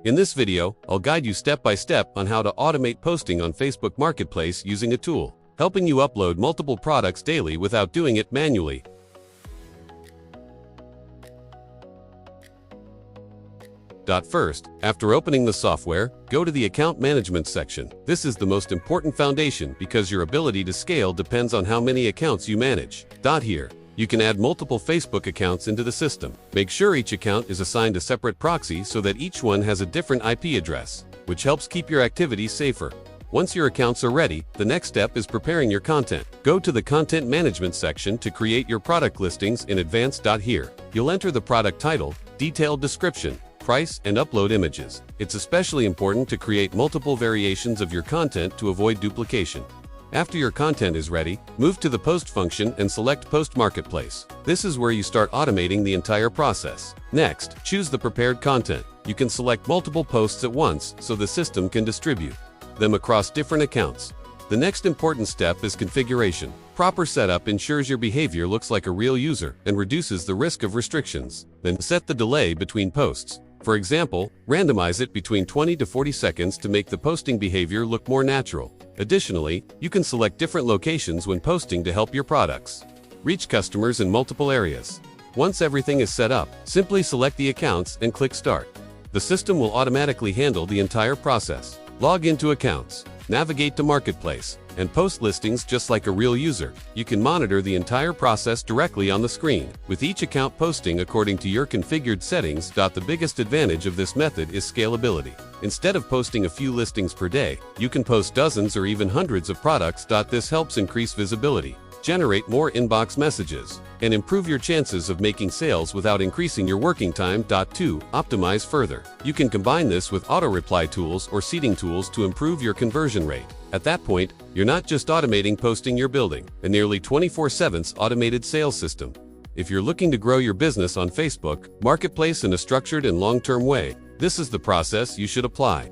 In this video, I'll guide you step by step on how to automate posting on Facebook Marketplace using a tool, helping you upload multiple products daily without doing it manually. First, after opening the software, go to the Account Management section. This is the most important foundation because your ability to scale depends on how many accounts you manage. Here, you can add multiple Facebook accounts into the system. Make sure each account is assigned a separate proxy so that each one has a different IP address, which helps keep your activities safer. Once your accounts are ready, the next step is preparing your content. Go to the Content Management section to create your product listings in advance. Here, you'll enter the product title, detailed description, price, and upload images. It's especially important to create multiple variations of your content to avoid duplication. After your content is ready, move to the Post function and select Post Marketplace. This is where you start automating the entire process. Next, choose the prepared content. You can select multiple posts at once so the system can distribute them across different accounts. The next important step is configuration. Proper setup ensures your behavior looks like a real user and reduces the risk of restrictions. Then set the delay between posts. For example, randomize it between 20 to 40 seconds to make the posting behavior look more natural. Additionally, you can select different locations when posting to help your products reach customers in multiple areas. Once everything is set up, simply select the accounts and click Start. The system will automatically handle the entire process. Log into accounts, navigate to Marketplace, and post listings just like a real user. You can monitor the entire process directly on the screen, with each account posting according to your configured settings. The biggest advantage of this method is scalability. Instead of posting a few listings per day, you can post dozens or even hundreds of products. This helps increase visibility, generate more inbox messages, and improve your chances of making sales without increasing your working time. 2. Optimize further. You can combine this with auto-reply tools or seeding tools to improve your conversion rate. At that point, you're not just automating posting, you're building a nearly 24/7 automated sales system. If you're looking to grow your business on Facebook Marketplace in a structured and long-term way, this is the process you should apply.